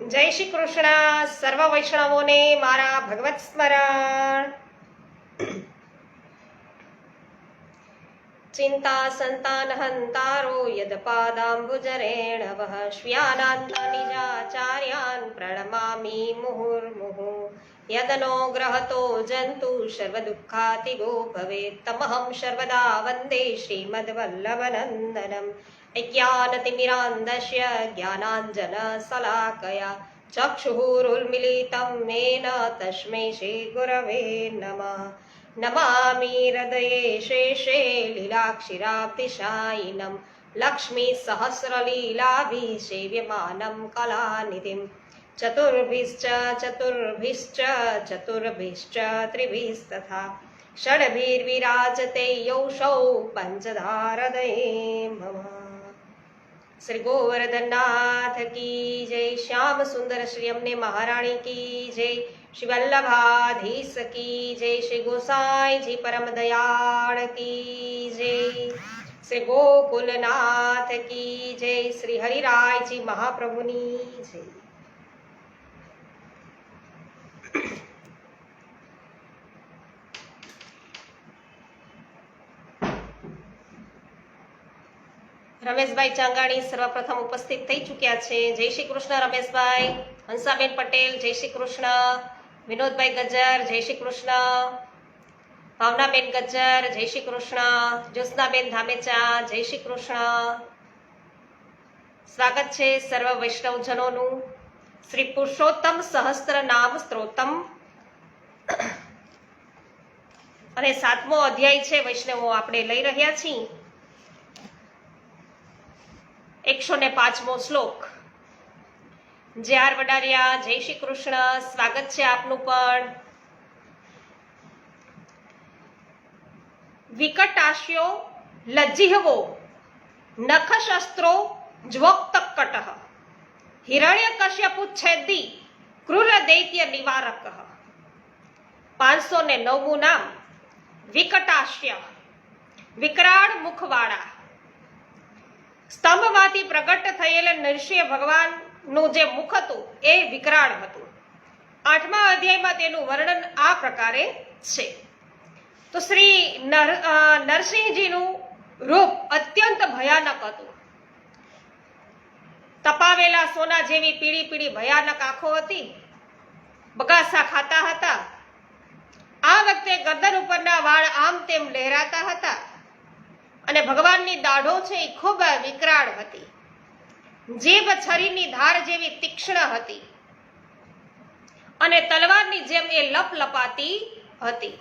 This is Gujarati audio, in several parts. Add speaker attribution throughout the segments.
Speaker 1: જય શ્રી કૃષ્ણ. સર્વ વૈષ્ણવોને મારા ભગવત સ્મરણ. ચિંતા સંતાન હંતારો યદપાદાંબુજરેણવઃ શ્વ્યાનાંતા નિજાચાર્યાન પ્રણમામિ મુહુર્મુહુ યદનો ગ્રહતો જંતુ સર્વદુઃખાતિગો ભવેत् તમહં સર્વદા વંદે શ્રીમદ્વલ્લભનંદનમ અજ્ઞાનતિમિરાન્ધસ્ય જ્ઞાનાંજનશલાકયા ચક્ષુરુન્મિલિतं મેન તસ્मै શ્રીગુરવે નમઃ. નમામિ હૃદયે શેષે લીલાક્ષિરાબ્ધિશાયિनं લક્ષ્મી સહસ્રલીલાભિ સેવ્યમાनं કલાનિધિં ચતુર્ભિશ્ચ ત્રિભિસ્તથા ષડભિર્વિરાજતે યૌષૌ પંચધારદયે મમ. શ્રી ગોવર્ધનનાથ કી જય. શ્યામ સુંદર શ્રી અમને મહારાણી કી જય. શ્રી વલ્લભાધીશ કી જય. શ્રી ગોસાઈજી પરમ દયાળ કી જય. શ્રી ગોકુલનાથ કી જય. શ્રી હરિરાયજી મહાપ્રભુની જય. રમેશભાઈ ચાંગાણી સર્વપ્રથમ ઉપસ્થિત થઈ ચૂક્યા છે. જય શ્રી કૃષ્ણ રમેશભાઈ. હંસાબેન પટેલ જય શ્રી કૃષ્ણ. વિનોદભાઈ ગજ્જર જય શ્રી કૃષ્ણ. ભાવનાબેન ગજ્જર જય શ્રી કૃષ્ણ. જ્યોત્સનાબેન ધામેચા જય શ્રી કૃષ્ણ. સ્વાગત છે સર્વ વૈષ્ણવજનોનું શ્રી પુરુષોત્તમ સહસ્ત્ર નામ સ્ત્રોતમ અને 7મો અધ્યાય છે વૈષ્ણવો આપણે લઈ રહ્યા છીએ. 105મો શ્લોક. જે આર વડારિયા જય શ્રી કૃષ્ણ. સ્વાગત છે આપનું પણ. વિકટાશ્યો લજ્જિહવો નખશસ્ત્રો જ્વક્તકટઃ હિરણ્યકશ્યપુચ્છેદી ક્રૂર દૈત્ય નિવારક. 509મું નામ વિકટાશ્ય. વિકરાળ મુખવાળા. સ્તંભમાંથી પ્રગટ થયેલ નરસિંહ ભગવાનનું જે મુખ હતું એ વિકરાળ હતું. 8મા અધ્યાયમાં તેનું વર્ણન આ પ્રકારે છે. તો શ્રી નરસિંહજીનું રૂપ અત્યંત ભયાનક હતું. તપાવેલા સોના જેવી પીળી પીળી ભયાનક આંખો હતી. બગાસા ખાતા હતા. આ વખતે ગરદન ઉપરના વાળ આમ તેમ લહેરાતા હતા અને ભગવાનની દાઢો છે એ ખૂબ વિકરાળ હતી. જીભ છરીની ધાર જેવી તીક્ષ્ણ હતી અને તલવારની જેમ એ લપલપાતી હતી.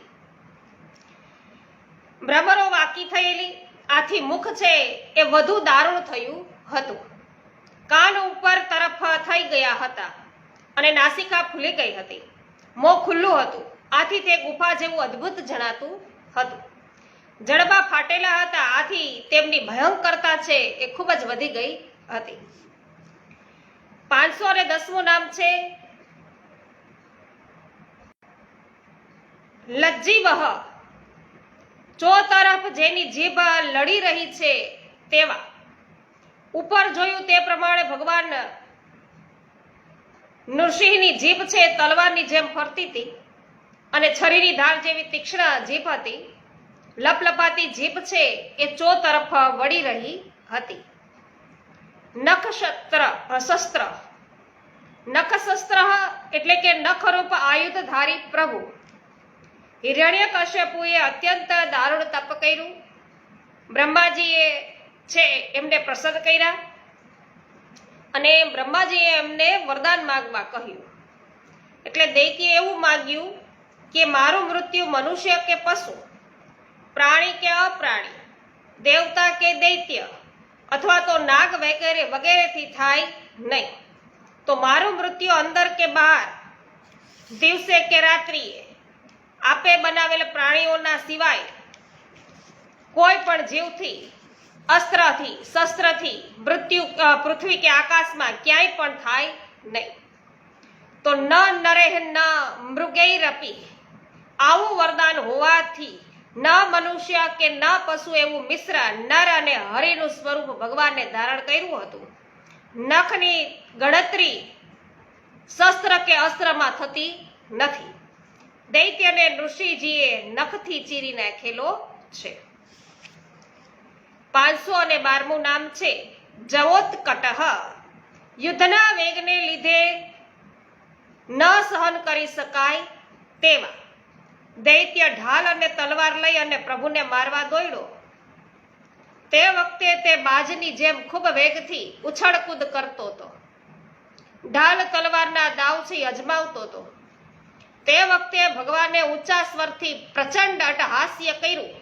Speaker 1: ભ્રમરો વાકી થયેલી. આથી મુખ છે એ વધુ દારૂણ થયું હતું. કાન ઉપર તરફ થઈ ગયા હતા અને નાસિકા ફૂલી ગઈ હતી. મોં ખુલ્લું હતું. આથી તે ગુફા જેવું અદ્ભુત જણાતું હતું. જડબા ફાટેલા હતા. આથી તેમની ભયંકરતા છે એ ખૂબ જ વધી ગઈ હતી. 510મું નામ છે લજ્જીવહ. ચોતરફ જેની જીભ લડી રહી છે તેવા. ઉપર જોયું તે પ્રમાણે ભગવાન નૃસિંહની જીભ છે તલવારની જેમ ફરતી હતી અને છરીની ધાર જેવી તીક્ષ્ણ જીભ હતી. લપલપાતી જીભ છે એ ચો તરફ વળી રહી હતી. શસ્ત્ર. નખશસ્ત્ર એટલે કે નખરૂપ આયુધધારી પ્રભુ. હિરણ્યકશ્યપુએ અત્યંત દારૂણ તપ કર્યું. બ્રહ્માજીએ છે એમને પ્રસન્ન કર્યા અને બ્રહ્માજીએ એમને વરદાન માંગવા કહ્યું. એટલે દૈત્યે એવું માંગ્યું કે મારું મૃત્યુ મનુષ્ય કે પશુ, પ્રાણી કે અપ્રાણી, દેવતા કે દૈત્ય અથવા તો નાગ વગેરેથી થાય નહીં. તો મારું મૃત્યુ અંદર કે બહાર, દિવસે કે રાત્રિએ આપે બનાવેલ પ્રાણીઓના સિવાય કોઈ પણ જીવથી, અસ્ત્રથી, શસ્ત્રથી મૃત્યુ પૃથ્વી કે આકાશમાં ક્યાંય પણ થાય નહીં. તો ન નરેહ ન મૃગૈરપી. આવું વરદાન હોવાથી ન મનુષ્ય કે ન પશુ એવું મિશ્ર નર અને હરિનું સ્વરૂપ ભગવાને ધારણ કર્યું હતું. નખની ગણતરી શસ્ત્ર કે અસ્ત્રમાં થતી નથી. દૈત્યને ઋષિજીએ નખથી ચીરી નાખેલો છે. 512મું નામ છે જવોત્કટઃ. યુદ્ધના વેગને લીધે ન સહન કરી શકાય તેવા દૈત્ય ઢાલ અને તલવાર લઈ અને પ્રભુને મારવા દોડ્યો. તે વખતે તે બાજની જેમ ખૂબ વેગથી ઉછળકૂદ કરતો હતો. ઢાલ તલવારના દાવથી અજમાવતો હતો. તે વખતે ભગવાને ઊંચા સ્વરથી પ્રચંડ અટ્ટહાસ્ય કર્યું.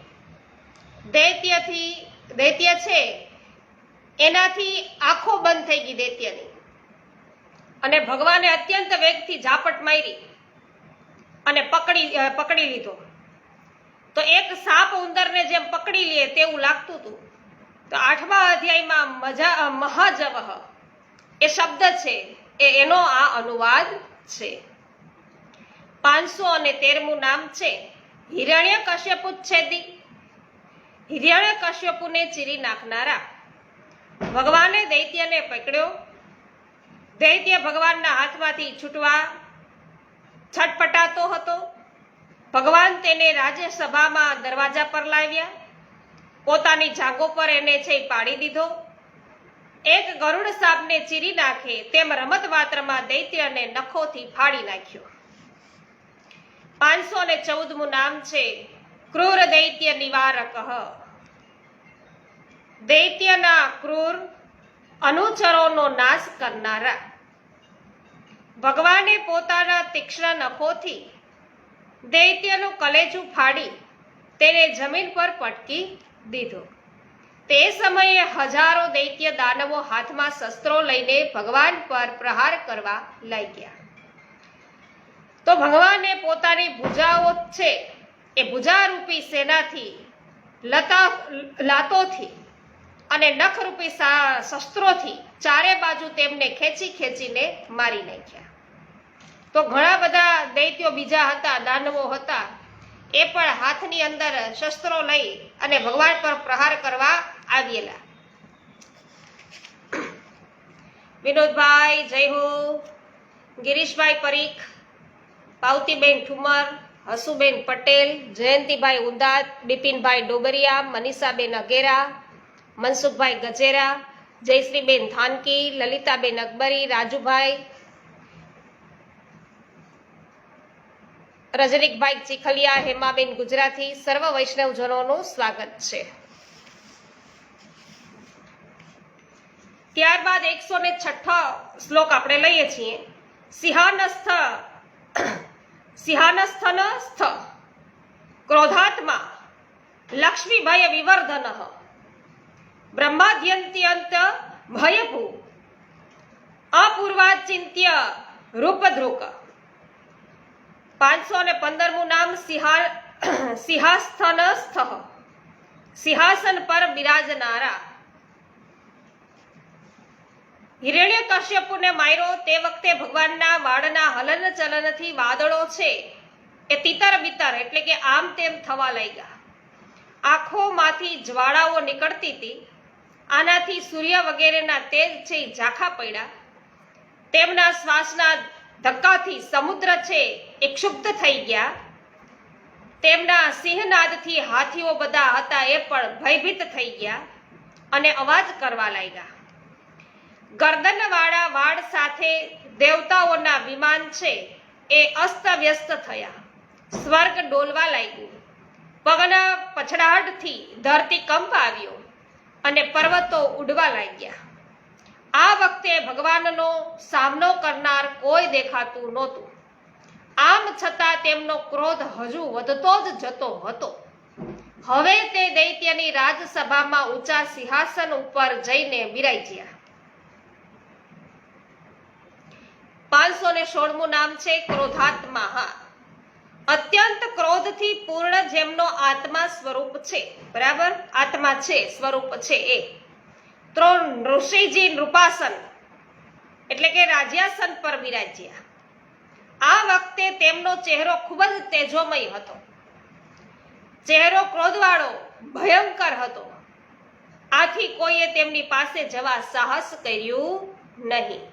Speaker 1: દૈત્ય છે એનાથી આંખો બંધ થઈ ગઈ દૈત્યની, અને ભગવાને અત્યંત વેગથી ઝાપટ મારી અને પકડી લીધો. તો એક સાપ ઉંદરને જેમ પકડી લે તેવું લાગતું હતું. તો 8મા અધ્યાયમાં મહાજવઃ એ શબ્દ છે, એનો આ અનુવાદ છે. 513મું નામ છે હિરણ્યકશ્યપુચ્છેદી. હિરણ્યકશ્યપુને ચીરી નાખનારા. ભગવાને દૈત્યને પકડ્યો. દૈત્ય ભગવાનના હાથમાંથી છૂટવા છટપટાતો હતો. ભગવાન તેને રાજ્યસભામાં દરવાજા પર લાવ્યા. પોતાની જાંઘો પર એને છે પાડી દીધો. એક ગરુડ સાપને ચીરી નાખે તેમ રમત માત્રમાં દૈત્યને નખોથી ફાડી નાખ્યો. 514મું નામ છે ક્રૂર દૈત્ય નિવારકઃ. દૈત્યના ક્રૂર અનુચરોનો નાશ કરનારા. ભગવાને પોતાના તીક્ષ્ણ નખોથી દૈત્યનું કલેજું ફાડી તેને જમીન પર પટકી દીધો. તે સમયે હજારો દૈત્ય દાનવો હાથમાં શસ્ત્રો લઈને ભગવાન પર પ્રહાર કરવા લાગ્યા. તો ભગવાને પોતાની ભુજાઓ છે એ ભુજારૂપી સેનાથી લાતોથી અને નખરૂપી શસ્ત્રોથી ચારે બાજુ તેમને ખેંચીને મારી નાખ્યા. તો ઘણા બધા દૈત્યો બીજા હતા, દાનવો હતા, એ પણ હાથની અંદર શસ્ત્રો લઈ અને ભગવાન પર પ્રહાર કરવા આવેલા. વિનોદભાઈ જય હો, ગિરીશભાઈ પરીખ, પાવતીબેન ઠુમર, હસુબેન પટેલ, જયંતિભાઈ ઉંદાત, બિપિનભાઈ ડોબરિયા, મનીષાબેન અગેરા, મનસુખભાઈ ગજેરા, જયશ્રીબેન થાનકી, લલિતાબેન અકબરી, રાજુભાઈ, રજનીકભાઈ ચીખલિયા, હેમાબેન ગુજરાતી, સર્વ વૈષ્ણવજનોનું સ્વાગત છે. ત્યારબાદ 106 શ્લોક આપણે લઈએ છીએ. સિંહાનસ્થન સ્થ ક્રોધાત્મા લક્ષ્મીભય વિવર્ધન બ્રહ્માદ્યંત્યંત ભયભૂ અપૂર્વાચિંત્ય રૂપધ્રુક. 515મું નામ સિંહાસનસ્થ. સિંહાસન પર બિરાજનારા. હિરણ્યકશ્યપુને માર્યો તે વખતે ભગવાનના વાળના હલન ચલનથી વાદળો છે એ તિતર બિતર એટલે કે આમ તેમ થવા લાગ્યા. આંખોમાંથી જ્વાળાઓ નીકળતી હતી. આનાથી સૂર્ય વગેરેના તેજ છે ઝાંખા પડ્યા. તેમના શ્વાસના ધક્કાથી સમુદ્ર છે એ ક્ષુબ્ધ થઈ ગયા. તેમના સિંહનાદથી હાથીઓ બધા હતા એ પણ ભયભીત થઈ ગયા અને અવાજ કરવા લાગ્યા. ગરદનવાળા વાળ સાથે દેવતાઓના વિમાન છે એ અસ્તવ્યસ્ત થયા. સ્વર્ગ ડોલવા લાગ્યું. પગના પછડાટથી ધરતી કંપ આવ્યો અને પર્વતો ઉડવા લાગ્યા. આ વખતે ભગવાનનો સામનો કરનાર કોઈ દેખાતું નહોતું. આમ છતાં તેમનો ક્રોધ હજુ વધતો જ જતો હતો. હવે તે દૈત્યની રાજસભામાં ઊંચા સિંહાસન ઉપર જઈને બિરાઈ ગયા. 516મું નામ છે ક્રોધાત્મા. અત્યંત ક્રોધથી પૂર્ણ જેમનો આત્મા સ્વરૂપ છે, બરાબર, આત્મા છે સ્વરૂપ છે એ. તો ઋષિજી નૃપાસન એટલે કે રાજ્યાસન પર બિરાજ્યા. આ વખતે તેમનો ચહેરો ખૂબ જ તેજોમય હતો. ચહેરો ક્રોધવાળો ભયંકર હતો. આથી કોઈએ તેમની પાસે જવા સાહસ કર્યું નહીં.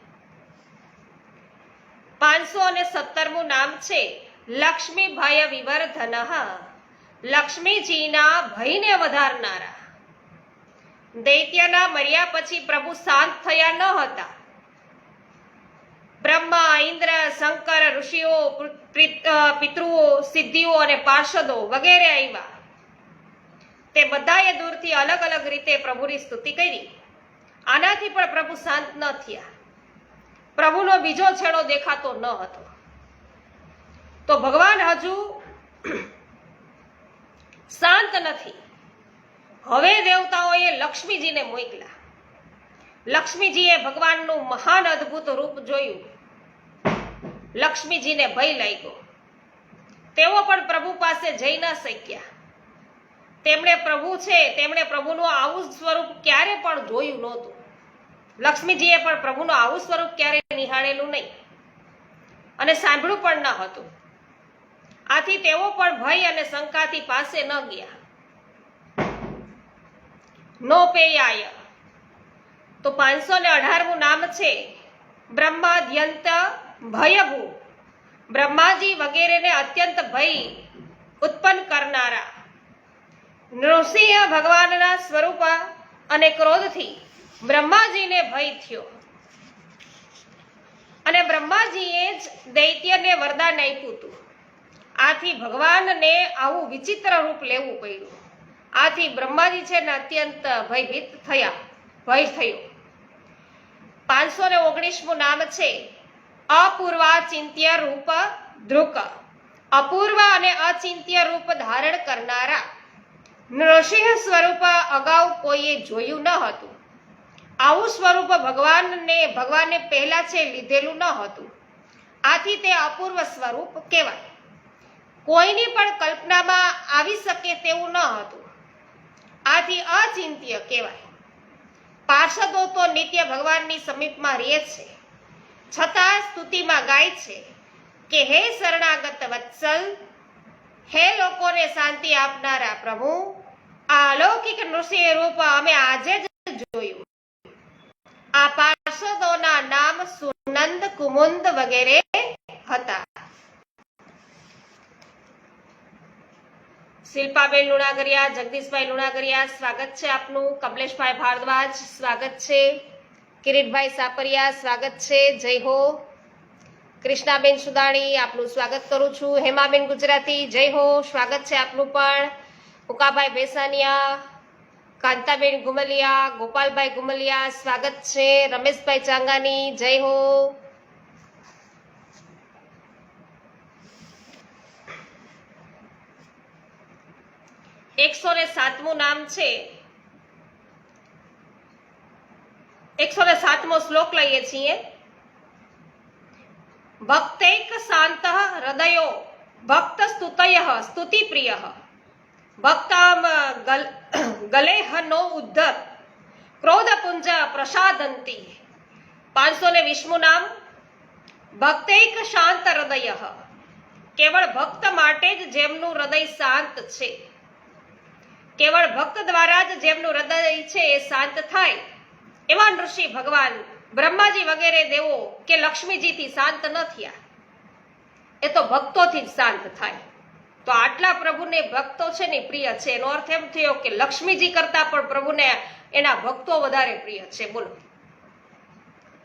Speaker 1: 517મું નામ છે લક્ષ્મી ભય વિવર્ધન, લક્ષ્મીજીના ભયને વધારનારા. દૈત્યના મર્યા પછી પ્રભુ શાંત થયા ન હતા. બ્રહ્મા, ઇન્દ્ર, શંકર, ઋષિઓ, પિતૃઓ, સિદ્ધિઓ અને પાર્ષદો વગેરે આવ્યા. તે બધાએ દૂરથી અલગ અલગ રીતે પ્રભુની સ્તુતિ કરી. આનાથી પણ પ્રભુ શાંત ન થયા. પ્રભુનો બીજો છેડો દેખાતો ન હતો. તો ભગવાન હજુ શાંત નથી. હવે દેવતાઓએ લક્ષ્મીજીને મોકલ્યા. લક્ષ્મીજીએ ભગવાનનું મહાન અદ્ભુત રૂપ જોયું. લક્ષ્મીજીને ભય લાગ્યો. તેઓ પણ પ્રભુ પાસે જઈ ન શક્યા. તેમણે પ્રભુનું આવું સ્વરૂપ ક્યારે પણ જોયું નહોતું. લક્ષ્મીજીએ પણ પ્રભુનું આવું સ્વરૂપ ક્યારે નિહાળેલું નહીં અને સાંભળ્યું પણ ન હતું. આથી તેઓ પણ ભય અને શંકાથી પાસે ન ગયા. નો પેયાય. તો 518મું નામ છે બ્રહ્માદ્યંત ભયભૂ, બ્રહ્માજી વગેરેને અત્યંત ભય ઉત્પન્ન કરનારા. નૃસિંહ ભગવાનના સ્વરૂપ અને ક્રોધથી બ્રહ્માજીને ભય થયો અને બ્રહ્માજીએ જ દૈત્યને વરદાન આપ્યું હતું. આથી ભગવાનને આવું વિચિત્ર રૂપ લેવું પડ્યું. આથી બ્રહ્માજી છે ને અત્યંત ભયભીત થયા, ભય થયો. 519મું નામ છે અપૂર્વાચિંત્ય રૂપ ધ્રુક, અપૂર્વ અને અચિંત્ય રૂપ ધારણ કરનારા. નૃસિંહ સ્વરૂપ અગાઉ કોઈએ જોયું ન હતું. આવું સ્વરૂપ ભગવાને પહેલા છે લીધેલું ન હતું. આથી તે અપૂર્વ સ્વરૂપ કહેવાય. કોઈની પણ કલ્પનામાં આવી શકે તેવું ન હતું. આથી અચિંત્ય કહેવાય. પાર્ષદો તો નિત્ય ભગવાનની સમીપમાં રહે છે, છતાં સ્તુતિમાં ગાય છે કે હે શરણાગત વત્સલ, હે લોકોને શાંતિ આપનારા પ્રભુ, આ અલૌકિક નૃસિંહ રૂપ અમે આજે જ જોયું. આ પાર્ષદોના નામ સુનંદ, કુમુંદ વગેરે હતા. શિલ્પાબેન લુણાગરિયા, જગદીશભાઈ લુણાગરિયા, સ્વાગત છે આપનું. કમલેશભાઈ ભારદ્વાજ, સ્વાગત છે. કિરીટભાઈ સાપરિયા, સ્વાગત છે. જય હો. કૃષ્ણાબેન સુદાણી, આપનું સ્વાગત કરું છું. હેમાબેન ગુજરાતી, જય હો, સ્વાગત છે આપનું પણ. ઉકાભાઈ ભેસાનિયા, કાંતાબેન ગુમલિયા, ગોપાલભાઈ ગુમલિયા, સ્વાગત છે. રમેશભાઈ ચાંગાની, જય હો. 107મું નામ છે, 107મો શ્લોક લઈએ છીએ. ભક્તૈક શાંત હૃદયો ભક્ત સ્તુતય સ્તુતિ પ્રિય ભક્તામ ગલેહ નો ઉદ્ધર ક્રોધ પુંજ પ્રસાદંતી. 520મું નામ ભક્તૈક શાંત હૃદય, કેવળ ભક્ત માટે જ જેમનું હૃદય શાંત છે, કેવળ ભક્ત દ્વારા જ જેમનું હૃદય છે એ શાંત થાય, એવા ઋષિ ભગવાન બ્રહ્માજી વગેરે દેવો કે લક્ષ્મીજીથી શાંત ન થયા. એ તો ભક્તોથી જ શાંત થાય. તો આટલા પ્રભુને ભક્તો છે ને પ્રિય છે. એનો અર્થ એમ થયો કે લક્ષ્મીજી કરતા પણ પ્રભુને એના ભક્તો વધારે પ્રિય છે. બોલો.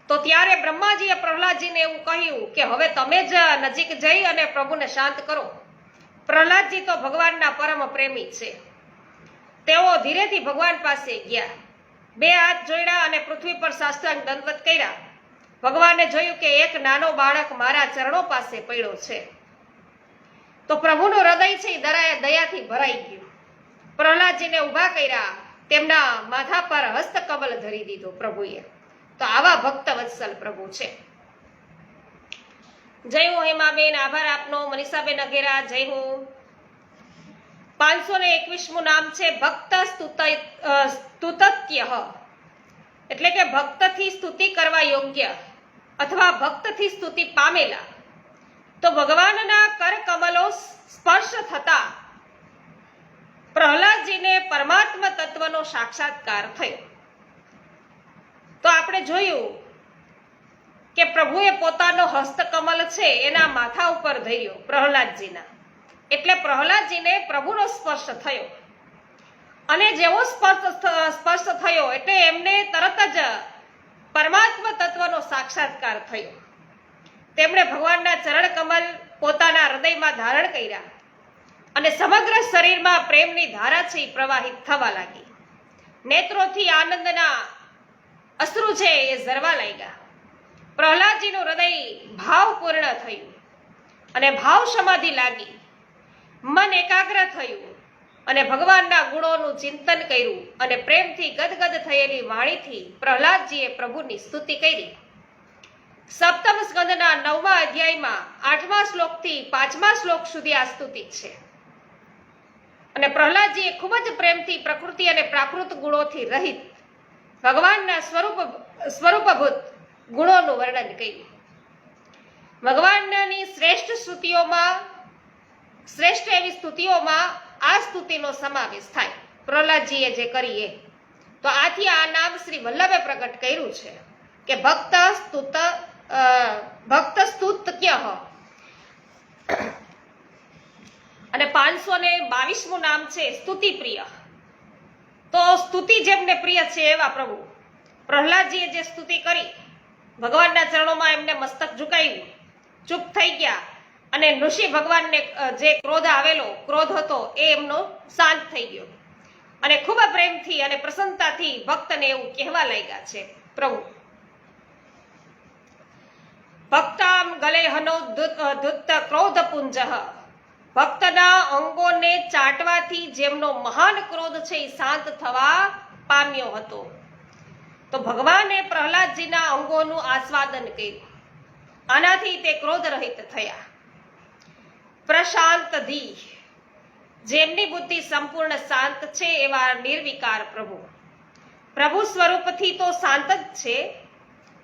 Speaker 1: તો ત્યારે બ્રહ્માજીએ પ્રહલાદજીને એવું કહ્યું કે હવે તમે જ નજીક જઈ અને પ્રભુને શાંત કરો. પ્રહલાદજી તો ભગવાનના પરમ પ્રેમી છે. તેઓ ધીરેથી ભગવાન પાસે ગયા, 2 હાથ જોડ્યા અને પૃથ્વી પર સાષ્ટાંગ દંડવત કર્યા. ભગવાને જોયું કે એક નાનો બાળક મારા ચરણો પાસે પડ્યો છે. તો પ્રભુનું હૃદય છે દયાથી ભરાઈ ગયું. પ્રહલાદજીને ઊભા કર્યા, તેમના માથા પર હસ્તકમલ ધરી દીધો પ્રભુએ. તો આવા ભક્ત વત્સલ પ્રભુ છે. જય હો હેમાબેન, આભાર આપનો. મનીષાબેન અઘેરા, જય હો. 521મું નામ છે ભક્ત સ્તુતત્ય, એટલે કે ભક્તથી સ્તુતિ કરવા યોગ્ય અથવા ભક્તથી સ્તુતિ પામેલા. તો ભગવાનના કર કમલો સ્પર્શ થતા પ્રહલાદજીને પરમાત્મા તત્વનો સાક્ષાત્કાર થયો. તો આપણે જોયું કે પ્રભુએ પોતાનો હસ્તકમલ છે એના માથા ઉપર ધર્યો પ્રહલાદજીના, એટલે પ્રહલાદજીને પ્રભુનો સ્પર્શ થયો, અને જેવો સ્પર્શ થયો એટલે એમને તરત જ પરમાત્મા તત્વનો સાક્ષાત્કાર થયો. તેમણે ભગવાનના ચરણ કમલ પોતાના હૃદયમાં ધારણ કર્યા અને સમગ્ર શરીરમાં પ્રેમની ધારા છે એ પ્રવાહિત થવા લાગી. નેત્રોથી આનંદના અશ્રુ છે એ ઝરવા લાગ્યા. પ્રહલાદજીનું હૃદય ભાવપૂર્ણ થયું અને ભાવ સમાધિ લાગી. મન એકાગ્ર થયું અને ભગવાનના ગુણોનું ચિંતન કર્યું અને પ્રેમથી ગદગદ થયેલી વાણીથી પ્રહલાદજીએ પ્રભુની સ્તુતિ કરી. સપ્તમ સ્કંદના 9મા અધ્યાયમાં 8મા શ્લોકથી 5મા શ્લોક સુધી આ સ્તુતિ છે. અને પ્રહલાદજીએ ખૂબ જ પ્રેમથી પ્રકૃતિ અને પ્રાકૃત ગુણોથી રહિત ભગવાનના સ્વરૂપભૂત ગુણોનું વર્ણન કર્યું. ભગવાનની શ્રેષ્ઠ એવી સ્તુતિઓમાં આ સ્તુતિનો સમાવેશ થાય. પ્રહલાદજીએ જે કરી એ તો આથી આ નામ શ્રી વલ્લભે પ્રગટ કર્યું છે કે ભક્ત સ્તુત્ય. અને 522મું નામ છે સ્તુતિ પ્રિય. તો સ્તુતિ જેમને પ્રિય છે એવા પ્રભુ પ્રહલાદજીએ જે સ્તુતિ કરી, ભગવાનના ચરણોમાં એમને મસ્તક ઝુકાવ્યું, ચૂપ થઈ ગયા અને ઋષિ ભગવાનને જે ક્રોધ હતો એ એમનો શાંત થઈ ગયો અને ખૂબ પ્રેમથી અને પ્રસન્નતાથી ભક્તને એવું કહેવા લાગ્યા છે પ્રભુ. ભક્તામ ગલે હનો ધુત્ત ક્રોધ પુંજ. ભક્તના અંગોને ચાટવાથી જેમનો મહાન ક્રોધ છે એ શાંત થવા પામ્યો હતો. તો ભગવાને પ્રહલાદજીના અંગોનું આસ્વાદન કર્યું, આનાથી તે ક્રોધ રહિત થયા. પ્રશાંત ધી, જેમની બુદ્ધિ સંપૂર્ણ શાંત છે એવા નિર્વિકાર પ્રભુ. પ્રભુ સ્વરૂપથી તો શાંત જ છે.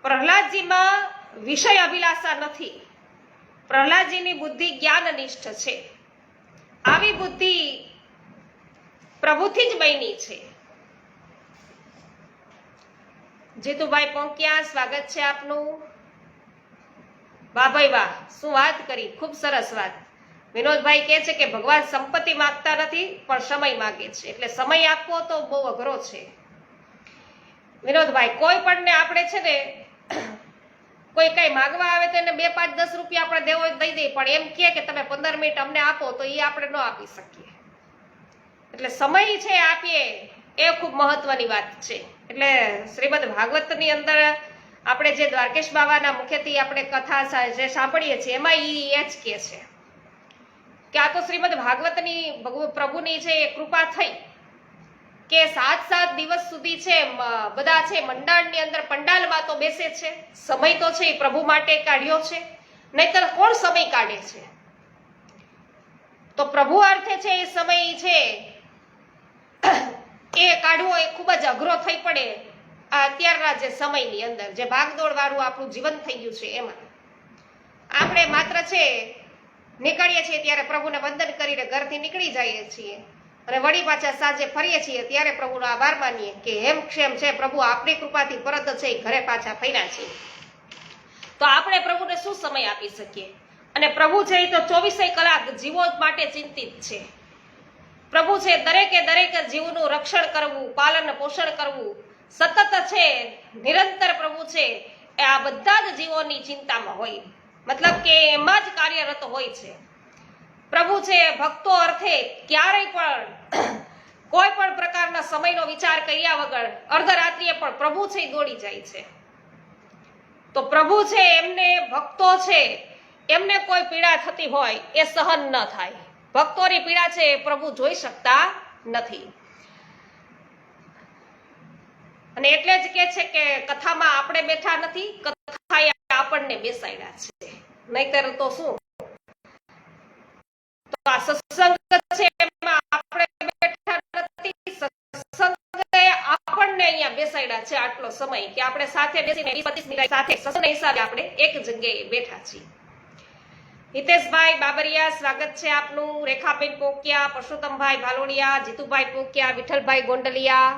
Speaker 1: પ્રહલાદજીમાં વિષય અભિલાષા નથી. પ્રહલાદજીની બુદ્ધિ જ્ઞાનનિષ્ઠ છે. આવી બુદ્ધિ પ્રભુથી જ બની છે. જીતુભાઈ પોંકિયા, સ્વાગત છે આપનું. વાહ ભાઈ વાહ, શું વાત કરી, ખૂબ સરસ વાત. વિનોદભાઈ કહે છે કે ભગવાન સંપત્તિ માંગતા નથી પણ સમય માંગે છે, એટલે સમય આપવો તો બહુ અઘરો છે. વિનોદભાઈ, કોઈ પણ ને આપણે છે ને કોઈ કઈ માંગવા આવે તો એને 2, 5, 10 રૂપિયા આપણે દેવો દઈ દઈએ, પણ એમ કહે કે તમે 15 મિનિટ અમને આપો તો એ આપણે ન આપી શકીએ. એટલે સમય છે આપીએ એ ખૂબ મહત્વની વાત છે. એટલે શ્રીમદ ભાગવતની અંદર આપણે જે દ્વારકેશ બાવાના મુખેથી આપણે કથા જે સાંભળીએ છીએ એમાં એ જ કહે છે કે આ તો શ્રીમદ ભાગવતની પ્રભુની છે એ કૃપા થઈ કે 7 દિવસ સુધી છે બધા છે મંડાણની અંદર પંડાલમાં તો બેસે છે. સમય તો છે એ પ્રભુ માટે કાઢ્યો છે, નહીતર કોણ સમય કાઢે છે? તો પ્રભુ અર્થે છે એ સમય છે એ કાઢવો એ ખૂબ જ અઘરો થઈ પડે આ અત્યારના જે સમયની અંદર, જે ભાગદોડ વાળું આપણું જીવન થઈ ગયું છે એમાં. આપણે માત્ર છે નીકળીએ છીએ ત્યારે પ્રભુને વંદન કરીને ઘરથી નીકળી જઈએ છીએ અને વળી પાછા સાંજે ફરીએ છીએ ત્યારે પ્રભુનો આભાર માનીએ કે હેમ ક્ષેમ છે પ્રભુ, આપણી કૃપાથી પરત છે ઘરે પાછા ફર્યા છીએ. તો આપણે પ્રભુને શું સમય આપી શકીએ? અને પ્રભુ છે એ તો 24 કલાક જીવો માટે ચિંતિત છે. પ્રભુ છે દરેક જીવનું રક્ષણ કરવું, પાલન પોષણ કરવું, સતત છે નિરંતર પ્રભુ છે એ આ બધા જ જીવોની ચિંતામાં હોય, મતલબ કે એમાં જ કાર્યરત હોય છે. પ્રભુ છે ભક્તો અર્થે ક્યારેય પણ કોઈ પણ પ્રકારના સમયનો વિચાર કર્યા વગર અર્ધરાત્રિએ પણ પ્રભુ છે દોડી જાય છે. તો પ્રભુ છે એમને ભક્તો છે એમને કોઈ પીડા થતી હોય એ સહન ન થાય. ભક્તોની પીડા છે એ પ્રભુ જોઈ શકતા નથી. અને એટલે જ કે છે કે કથામાં આપણે બેઠા નથી, કથાએ આપણને બેસાડ્યા છે, નહીતર તો શું? તો આ સત્સંગ છે એમાં આપણે બેઠા નથી, સત્સંગે આપણને અહીંયા બેસાડ્યા છે આટલો સમય કે આપણે સાથે બેસીને 20-25 મિનિટ સાથે સત્સંગ હિસાબે આપણે એક જગ્યાએ બેઠા છીએ. હિતેશભાઈ બાબરિયા, સ્વાગત છે આપનું. રેખાબેન પોકિયા, પરસોત્તમભાઈ ભાલોડિયા, જીતુભાઈ પોકિયા, વિઠ્ઠલભાઈ ગોંડલિયા.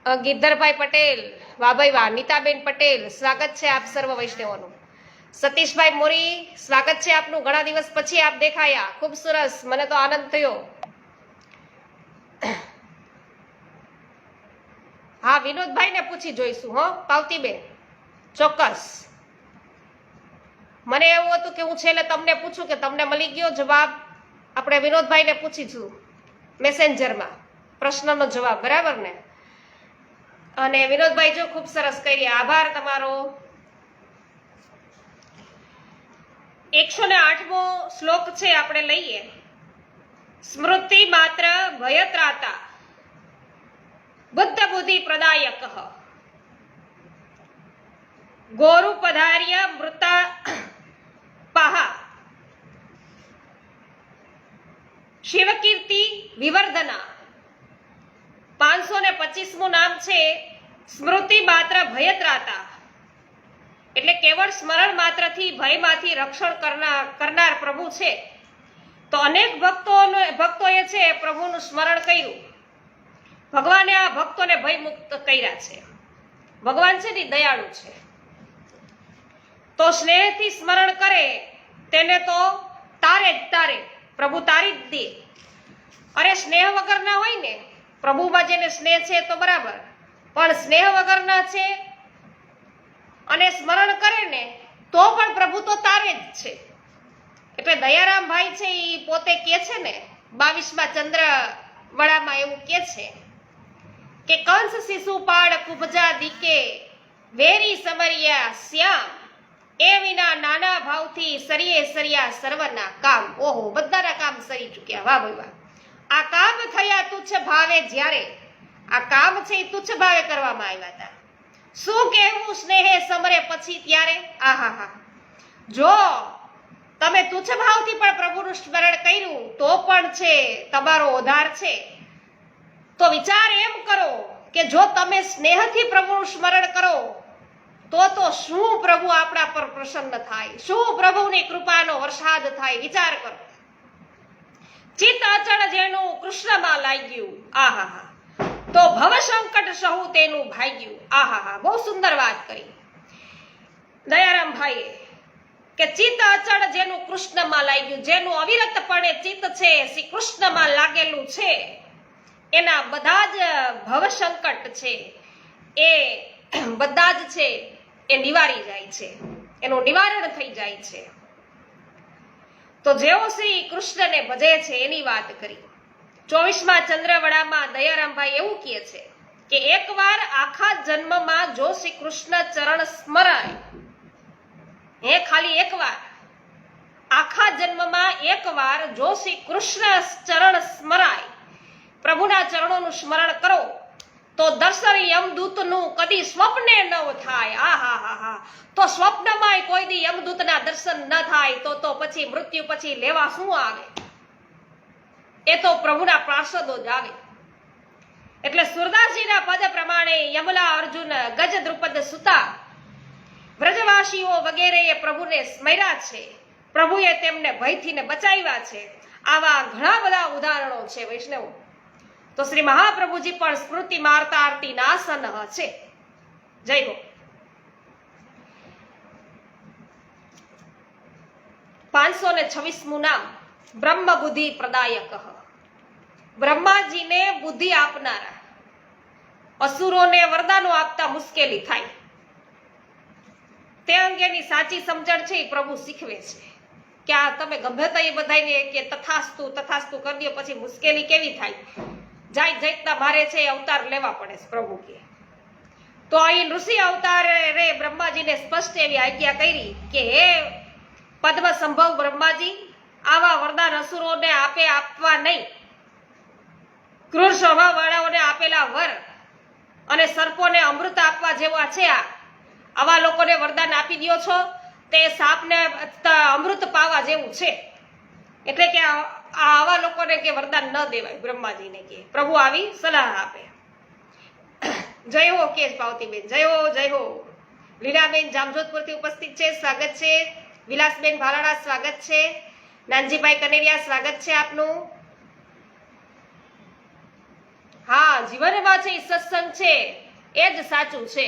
Speaker 1: ગિરધરભાઈ પટેલ, વાહ ભાઈ વાહ. નીતાબેન પટેલ, સ્વાગત છે આપ સર્વ વૈષ્ણવોનું. સતીશભાઈ મોરી, સ્વાગત છે આપનું. ઘણા દિવસ પછી આપ દેખાયા, ખૂબ સરસ, મને તો આનંદ થયો. હા, વિનોદભાઈ ને પૂછી જોઈશું હો પાવતીબેન, ચોક્કસ. મને એવું હતું કે હું છેલ્લે તમને પૂછું કે તમને મળી ગયો જવાબ. આપણે વિનોદભાઈને પૂછીશું મેસેન્જરમાં પ્રશ્નનો જવાબ, બરાબર ને? અને વિનોદભાઈ જો ખૂબ સરસ કરી, આભાર તમારો. 108મો શ્લોક છે, આપણે લઈએ. સ્મૃતિ માત્ર ભયત્રાતા બુદ્ધ બુદ્ધિ પ્રદાયક ગોરુ પધાર્ય મૃતા પાહા શિવકીર્તિ વિવર્ધના. 525મું નામ છે સ્મૃતિ માત્ર ભયત્રાતા, એટલે કેવળ સ્મરણ માત્રથી ભયમાંથી રક્ષણ કરનાર પ્રભુ છે. તો અનેક ભક્તોએ છે પ્રભુનું સ્મરણ કર્યું. ભગવાને આ ભક્તોને ભયમુક્ત કર્યા છે. ભગવાન છે ને દયાળુ છે, તો સ્નેહથી સ્મરણ કરે તેને તો તારે જ તારે, પ્રભુ તારી જ દે. અરે સ્નેહ વગર ના હોય ને, પ્રભુમાં જેને સ્નેહ છે તો બરાબર, પણ સ્નેહ વગર ના છે અને સ્મરણ કરે ને તો પણ પ્રભુ તો તારે જ છે. એટલે દયારામ ભાઈ છે એ પોતે કે છે ને 22મા ચંદ્ર વડામાં એવું કે છે કે કંસ શિશુપાળ કુબજા દીકે વેરી સમરિયા શ્યામ, એ વિના નાના ભાવથી સરિયે સરિયા સર્વના કામ. ઓહો, બધાના કામ સરી ચૂક્યા, વાહ ભાઈ વાહ. આ કામ થયા તુચ્છ ભાવે, જ્યારે આ કામ છે એ તુચ્છ ભાવે કરવામાં આવ્યા હતા. શું કહેવું સ્નેહે સમરે પછી ત્યારે. આહા હા, જો તમે તુચ્છ ભાવથી પણ પ્રભુનું સ્મરણ કર્યું તો પણ છે તમારો ઉદ્ધાર છે. તો વિચાર એમ કરો કે જો તમે સ્નેહથી પ્રભુનું સ્મરણ કરો તો શું પ્રભુ આપણા પર પ્રસન્ન થાય, શું પ્રભુની કૃપાનો વરસાદ થાય. વિચાર કરો. ચિત્ત અચળ જેનું કૃષ્ણમાં લાગ્યું, આહા હા, તો ભવ સંકટ સહુ તેનું ભાગ્યું. આહા હા, બહુ સુંદર વાત કરી દયારામ ભાઈએ કે ચિત્ત અચળ જેનું કૃષ્ણમાં લાગ્યું, જેનું અવિરતપણે ચિત્ત છે શ્રી કૃષ્ણમાં લાગેલું છે, એના બધા જ ભવ સંકટ છે એ બધા જ છે એ નિવારી જાય છે, એનું નિવારણ થઈ જાય છે. તો જેઓ શ્રી કૃષ્ણને ભજે છે એની વાત કરી. 24મા ચંદ્રવડામાં દયારામભાઈ એવું કહે છે કે એકવાર આખા જન્મમાં જો શ્રી કૃષ્ણ ચરણ સ્મરાય, ખાલી એકવાર આખા જન્મમાં એકવાર જો શ્રી કૃષ્ણ ચરણ સ્મરાય, પ્રભુના ચરણોનું સ્મરણ કરો તો દર્શન યમદૂતનું કદી સ્વપ્ને ન થાય. આહા હા હા, તો સ્વપ્નમાં કોઈ દી યમદૂતના દર્શન ન થાય તો પછી મૃત્યુ પછી લેવા શું આવે? એ તો પ્રભુના પાર્ષદો જ આવે. એટલે સુરદાસજીના પદ પ્રમાણે યમલા અર્જુન ગજ દ્રુપદ સુતા વ્રજવાસીઓ વગેરેએ પ્રભુને સ્મર્યા છે, પ્રભુએ તેમને ભયથી ને બચાવ્યા છે. આવા ઘણા બધા ઉદાહરણો છે વૈષ્ણવ. તો શ્રી મહાપ્રભુજી પણ સ્મૃતિ મારતા આરતી નાસન છે. જય હો. 526મું નામ બ્રહ્મ બુદ્ધિ પ્રદાયક. બ્રહ્માજીને બુદ્ધિ આપનારા, અસુરોને વરદાનો આપતા મુશ્કેલી થાય તે અંગેની સાચી સમજણ છે એ પ્રભુ શીખવે છે કે આ તમે ગમે તો એ બધાને કે તથાસ્તુ તથાસ્તુ કરી દો, પછી મુશ્કેલી કેવી થાય? જાતના મારે છે અવતાર લેવા પડે છે પ્રભુ કે. તો અહીં ઋષિ અવતારે બ્રહ્માજીને સ્પષ્ટ એવી આજ્ઞા કરી કે હે પદ્મ સંભવ બ્રહ્માજી, આવા વરદાન અસુરોને આપવા નહીં. ક્રૂર સ્વભાવ વાળાઓને આપેલા વર અને સર્પોને અમૃત આપવા જેવા છે, આવા લોકોને વરદાન આપી દો છો તે સાપને અમૃત પાવા જેવું છે. એટલે કે આવા લોકોને કે વરદાન ન દેવાય. બ્રહ્માજીને કે પ્રભુ આવી સલાહ આપે. જય હો કેશ પાવતીબેન, જય હો જય હો. લીલાબેન જામજોધપુરથી ઉપસ્થિત છે, સ્વાગત છે. વિલાસબેન ભાલાડા, સ્વાગત છે. નાનજીભાઈ કનેરિયા, સ્વાગત છે આપનું. હા, જીવનમાં છે એ સત્સંગ છે એ જ સાચું છે.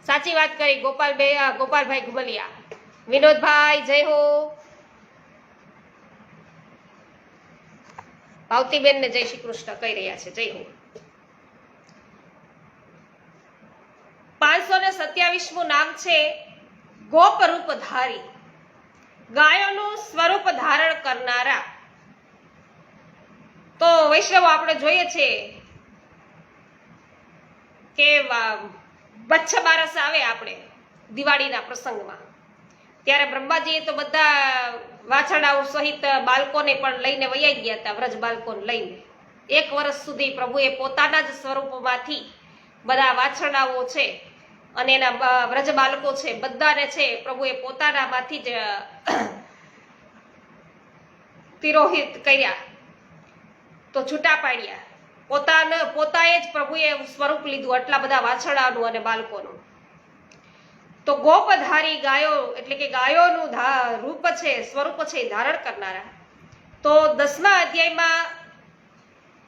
Speaker 1: સાચી વાત કરી ગોપાલભાઈ ઘુમલિયા. વિનોદભાઈ જય હો. ભાવતીબેન ને જય શ્રી કૃષ્ણ કહી રહ્યા છે, જય હો. 527મું નામ છે ગોપ રૂપધારી, ગાયોનું સ્વરૂપ ધારણ કરનારા. તો વૈષ્ણવ આપણે જોઈએ છે કે વચ્છ બારસ આવે આપણે દિવાળીના પ્રસંગમાં, ત્યારે બ્રહ્માજીએ તો બધા વાછરડાઓ સહિત બાળકોને પણ લઈને વૈયા ગયા હતા, વ્રજ બાળકોને લઈને. 1 વર્ષ સુધી પ્રભુએ પોતાના જ સ્વરૂપમાંથી બધા વાછરડાઓ છે અને એના વ્રજ બાળકો છે બધાને છે પ્રભુએ પોતાનામાંથી જ તિરોહિત કર્યા, તો છૂટા પાડ્યા. પોતાએ જ પ્રભુએ સ્વરૂપ લીધું આટલા બધા વાછરડાનું અને બાળકોનું. તો ગોપધારી ગાયો એટલે કે ગાયોનું રૂપ છે, સ્વરૂપ છે ધારણ કરનારા. તો 10મા અધ્યાયમાં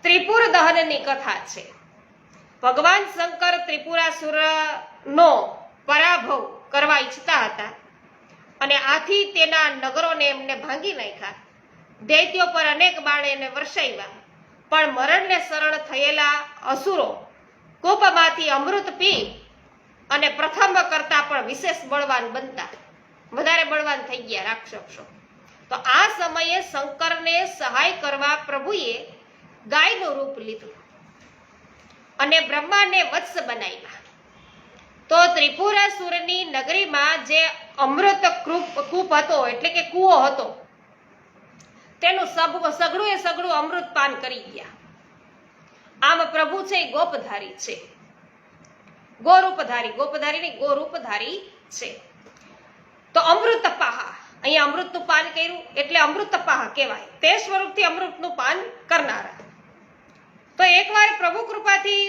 Speaker 1: ત્રિપુર દહનની કથા છે. ભગવાન શંકર ત્રિપુરાસુરનો પરાભવ કરવા ઈચ્છતા હતા અને આથી તેના નગરોને એમને ભાંગી નાખ્યા. દૈત્યો પર અનેક બાણ એને વર્ષાવ્યા, પણ મરણને શરણ થયેલા અસુરો કોપમાંથી અમૃત પી અને પ્રથમ કરતા પણ વિશેષ બળવાન બનતા, વધારે બળવાન થઈ ગયા રાક્ષસો. તો આ સમયે શંકરને સહાય કરવા પ્રભુએ ગાયનું રૂપ લીધું અને બ્રહ્માને વત્સ બનાવ્યા. તો ત્રિપુરાસુરની નગરીમાં જે અમૃત કૂપ હતો એટલે કે કૂવો હતો, તેનું સગળું અમૃત પાન કરી ગયા. આમ પ્રભુ છે એ ગોપધારી છે, ગોપધારી નહીં ગોરૂપધારી છે. તો અમૃતપાહા, અહીંયા અમૃતનું પાન કર્યું એટલે અમૃતપાહા કહેવાય, તે સ્વરૂપથી અમૃતનું પાન કરનારા. તો એકવાર પ્રભુ કૃપાથી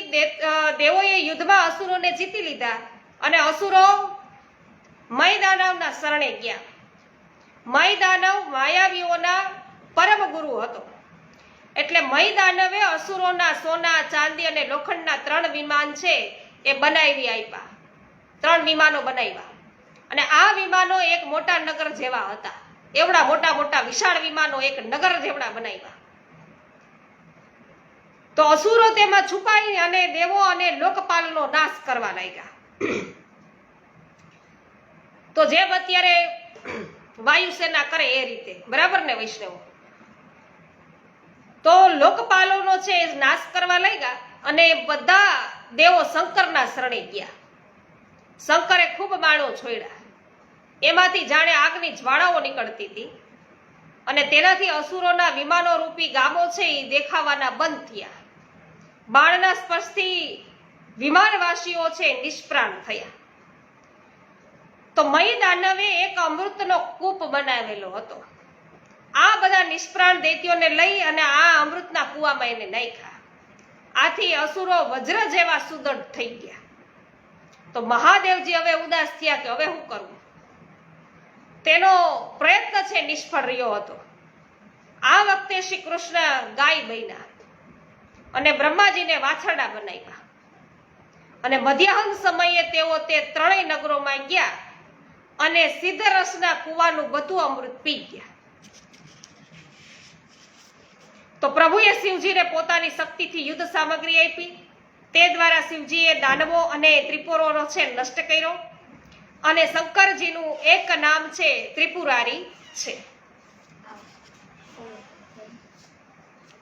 Speaker 1: દેવોએ યુદ્ધમાં અસુરોને જીતી લીધા અને અસુરો મયદાનવના શરણે ગયા. મયદાનવ માયાવીઓના પરમ ગુરુ હતો, એટલે મયદાનવે અસુરોના સોના, ચાંદી અને લોખંડના 3 વિમાન છે એ બનાવી આપ્યા. 3 વિમાનો બનાવ્યા અને આ વિમાનો એક મોટા નગર જેવા હતા. એવડા મોટા વિશાળ વિમાનો એક નગર જેવડા બનાવ્યા. તો અસુરો તેમાં છુપાઈ અને દેવો અને લોકપાલનો નાશ કરવા લાગ્યા. તો જેમ અત્યારે વાયુસેના કરે એ રીતે, બરાબર ને વૈષ્ણવ? તો લોકપાલોનો છે એ નાશ કરવા લાગ્યા અને બધા દેવો શંકરના શરણે ગયા. શંકરે ખૂબ બાણો છોડ્યા, એમાંથી જાણે આગની જ્વાળાઓ નીકળતી હતી અને તેનાથી અસુરોના વિમાનો રૂપી ગામો છે એ દેખાવાના બંધ થયા. બાણના સ્પર્શથી વિમાનવાસીઓ છે નિષ્પ્રાણ થયા. તો મયદાનવે એક અમૃતનો કૂપ બનાવેલો હતો. આ બધા નિષ્પ્રાણ દૈત્યોને લઈ અને આ અમૃતના કૂવામાં એને નાખ્યા. આથી અસુરો વજ્ર જેવા સુદૃઢ થઈ ગયા. તો મહાદેવજી હવે ઉદાસ થયા કે હવે શું કરવું. તેનો પ્રયત્ન છે નિષ્ફળ રહ્યો હતો. આ વખતે શ્રી કૃષ્ણ ગાય બન્યા અને બ્રહ્માજીને વાછરડા બનાવ્યા અને મધ્યાહન સમયે તેઓ તે 3 નગરોમાં ગયા અને સિદ્ધરસના કૂવાનું બધું અમૃત પી ગયા. તો પ્રભુએ શિવજીને પોતાની શક્તિથી યુદ્ધ સામગ્રી આપી. તે દ્વારા શિવજીએ દાનવો અને ત્રિપુરોનો છે નષ્ટ કર્યો અને શંકરજીનું એક નામ છે ત્રિપુરારી છે.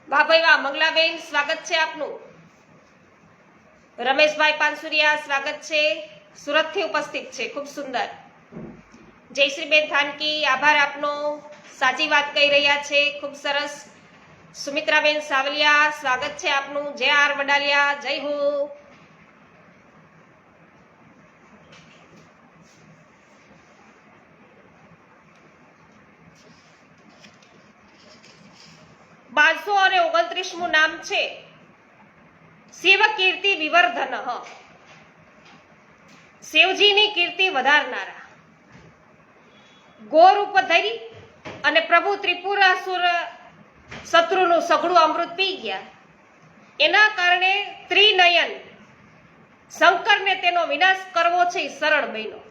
Speaker 1: વાહ ભાઈ વાહ. મંગલાબેન સ્વાગત છે આપનું. રમેશભાઈ પાનસુરિયા સ્વાગત છે, સુરતથી ઉપસ્થિત છે, ખૂબ સુંદર. જયશ્રીબેન થાનકી આભાર આપનો, સાચી વાત કહી રહ્યા છે, ખૂબ સરસ. સુમિત્રાબેન સાવલિયા સ્વાગત છે આપનું. જય આર વડાલિયા, જય હો. બારસો અને 29મું નામ છે શિવ કીર્તિ વિવર્ધન. શિવજીની કીર્તિ વધારનારા. ગોરૂપ ધરી અને પ્રભુ ત્રિપુરાસુર શત્રુનું સઘળું અમૃત પી ગયા એના કારણે ત્રિનયન શંકરને તેનો વિનાશ કરવો છે એ સરળ બન્યો.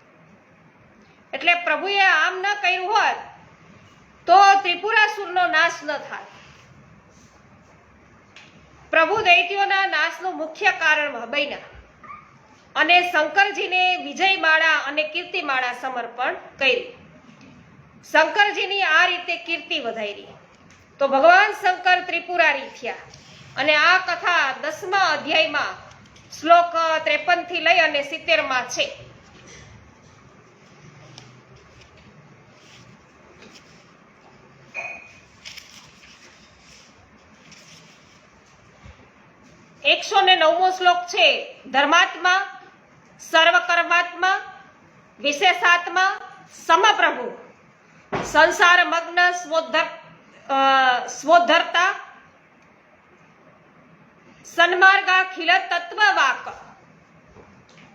Speaker 1: એટલે પ્રભુએ આમ ન કર્યું હોત તો ત્રિપુરાસુરનો નાશ ન થાય. પ્રભુ દૈત્યોના નાશનું મુખ્ય કારણ બન્યા અને શંકરજીને વિજયમાળા અને કીર્તિમાળા સમર્પણ કરી. શંકરજીની આ રીતે કીર્તિ વધારી તો ભગવાન શંકર ત્રિપુરારી થયા. અને આ કથા 10મા અધ્યાયમાં શ્લોક 53 થી લઈ અને 70 માં છે. એકસો ને 9મો શ્લોક છે ધર્માત્મા, સર્વકર્માત્મા, વિશેષાત્મા, સમપ્રભુ, સંસાર મગ્ન, સ્વોદ્ધરતા, સન્માર્ગાખિલ તત્વવાક.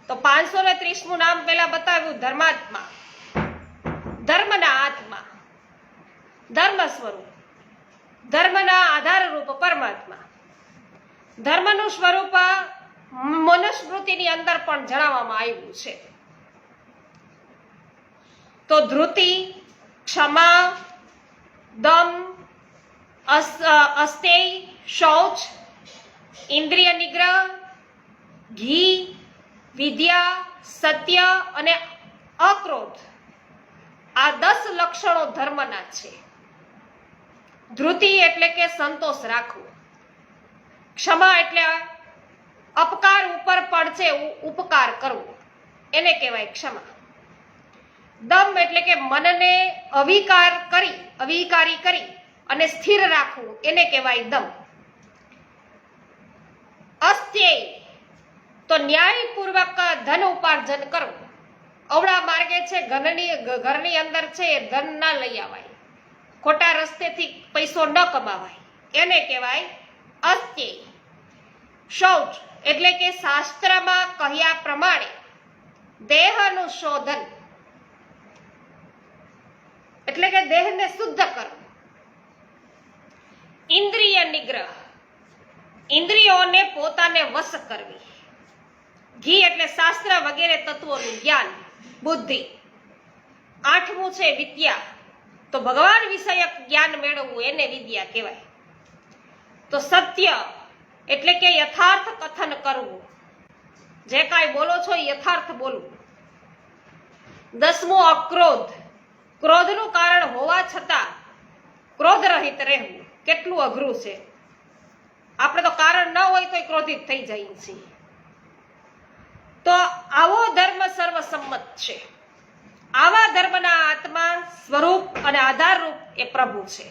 Speaker 1: તો 530મું નામ પેલા બતાવ્યું ધર્માત્મા, ધર્મના આત્મા, ધર્મ સ્વરૂપ, ધર્મના આધાર રૂપ પરમાત્મા. ધર્મનું સ્વરૂપ મનુસ્મૃતિની અંદર પણ જણાવવામાં આવ્યું છે. તો ધૃતિ, ક્ષમા, દમ, અસ્તેય, શૌચ, ઇન્દ્રિય નિગ્રહ, ઘી, વિદ્યા, સત્ય અને અક્રોધ આ 10 લક્ષણો ધર્મના છે. ધૃતિ એટલે કે સંતોષ રાખવો, ક્ષમા એટલે અપકાર ઉપર પડશે ઉપકાર કરવો એને કહેવાય ક્ષમા. દમ એટલે કે મનને અવિકારી કરી અને સ્થિર રાખવું એને કહેવાય દમ. અસ્તેય તો ન્યાયપૂર્વક ધન ઉપાર્જન કરવું. અવળા માર્ગે છે ઘરની અંદર છે એ ધન ના લઈ આવાય, ખોટા રસ્તેથી પૈસો ન કમાવાય એને કહેવાય અસ્તેય. શૌચ એટલે કે શાસ્ત્રમાં કહ્યા પ્રમાણે દેહનું શોધન એટલે કે દેહને શુદ્ધ કરવું. ઇન્દ્રિય નિગ્રહ ઇન્દ્રિયોને પોતાને વશ કરવી. ઘી એટલે શાસ્ત્ર વગેરે તત્વોનું જ્ઞાન, બુદ્ધિ. 8મું છે વિદ્યા, તો ભગવાન વિષયક જ્ઞાન મેળવવું એને વિદ્યા કહેવાય. તો સત્ય એટલે કે યથાર્થ કથન કરવું, જે કાંઈ બોલો છો એ યથાર્થ બોલવું. 10મું અક્રોધ, ક્રોધનું કારણ હોવા છતાં ક્રોધ રહિત રહેવું. કેટલું અઘરું છે. આપણે તો કારણ ન હોય તો ક્રોધિત થઈ જાય છીએ. તો આવો ધર્મ સર્વસંમત છે. આવા ધર્મના આત્મા, સ્વરૂપ અને આધારરૂપ એ પ્રભુ છે.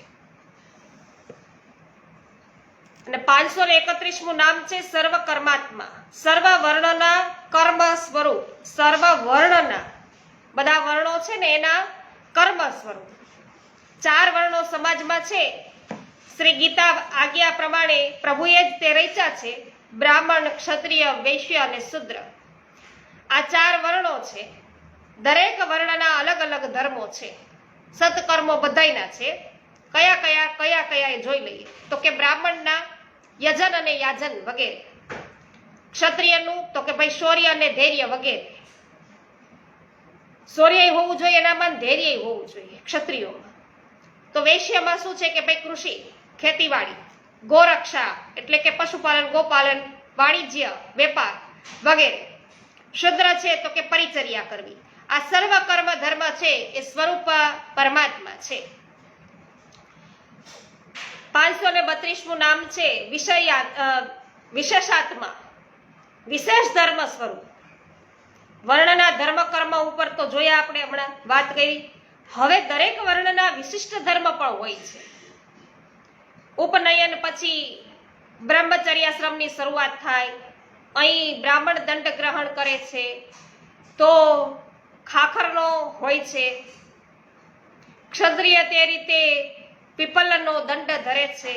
Speaker 1: અને 531મું નામ છે સર્વકર્માત્મા. સર્વ વર્ણના કર્મ સ્વરૂપ, સર્વ વર્ણના બધા વર્ણો છે ને એના કર્મ સ્વરૂપ. 4 વર્ણો સમાજમાં છે. શ્રી ગીતા આજ્ઞા પ્રમાણે પ્રભુએ જ તે રચ્યા છે: બ્રાહ્મણ, ક્ષત્રિય, વૈશ્ય અને શુદ્ર. આ 4 વર્ણો છે. દરેક વર્ણના અલગ અલગ ધર્મો છે. સત્કર્મો બધાયના છે. કયા એ જોઈ લઈએ તો કે બ્રાહ્મણના યજન અને યાજન વગેરે, ક્ષત્રિયનું તો કે ભાઈ શૌર્ય અને ધૈર્ય વગેરે. શૌર્ય હોવું જોઈએ એનામાં, ધૈર્ય હોવું જોઈએ ક્ષત્રિયોમાં. તો વૈશ્યમાં શું છે કે ભાઈ કૃષિ, ખેતીવાડી, ગોરક્ષા એટલે કે પશુપાલન, ગોપાલન, વાણિજ્ય, વેપાર વગેરે. શુદ્ર છે તો કે પરિચર્યા કરવી. આ સર્વ કર્મ ધર્મ છે એ સ્વરૂપ પરમાત્મા છે. 532મું નામ છે વિશેષાત્મા, વિશેષ ધર્મ સ્વરૂપ. વર્ણના ધર્મ કર્મ ઉપર તો જોયા આપણે હમણાં વાત કરી. હવે દરેક વર્ણના વિશિષ્ટ ધર્મ પણ હોય છે. ઉપનયન પછી બ્રહ્મચર્યાશ્રમની શરૂઆત થાય. અહીં બ્રાહ્મણ દંડ ગ્રહણ કરે છે તો ખાખરનો હોય છે. ક્ષત્રિય તે રીતે પીપલનો દંડ ધરે છે.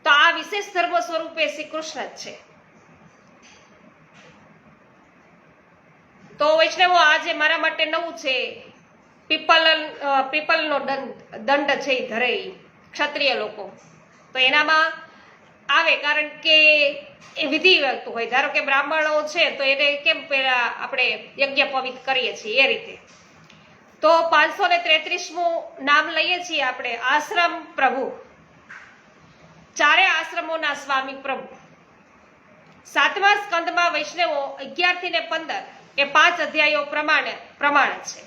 Speaker 1: તો આ વિશેષ ધર્મ સ્વરૂપે શ્રી કૃષ્ણ જ છે. તો વૈષ્ણવો આજે મારા માટે નવું છે. પીપલનો દંડ છે એ ધરે ક્ષત્રિય લોકો. તો એનામાં આવે કારણ કે એ વિધિ હોય. ધારો કે બ્રાહ્મણો છે તો એને કેમ પેલા આપણે યજ્ઞ પવિત કરીએ છીએ એ રીતે. તો 533મું નામ લઈએ છીએ આપણે, આશ્રમ પ્રભુ. ચારે આશ્રમોના સ્વામી પ્રભુ. 7મા સ્કંદમાં વૈષ્ણવો 11 થી 15 એ 5 અધ્યાયો પ્રમાણે છે.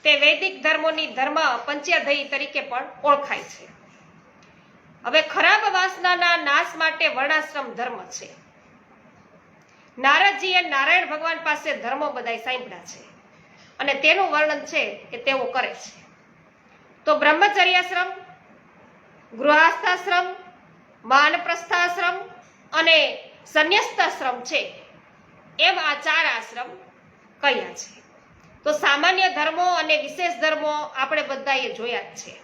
Speaker 1: તે વૈદિક ધર્મોની ધર્મ પંચાધ્યાયી તરીકે પણ ઓળખાય છે. હવે ખરાબ વાસનાના નાશ માટે વર્ણાશ્રમ ધર્મ છે. નારદજીએ નારાયણ ભગવાન પાસે ધર્મો બધાય સાંભળ્યા છે અને તેનું વર્ણન છે કે તેઓ કરે છે. તો બ્રહ્મચર્યાશ્રમ, ગૃહસ્થાશ્રમ, વાનપ્રસ્થાશ્રમ અને સંન્યસ્તાશ્રમ છે, એમ આ 4 આશ્રમ કયા છે. તો સામાન્ય ધર્મો અને વિશેષ ધર્મો આપણે બધાએ જોયા જ છે.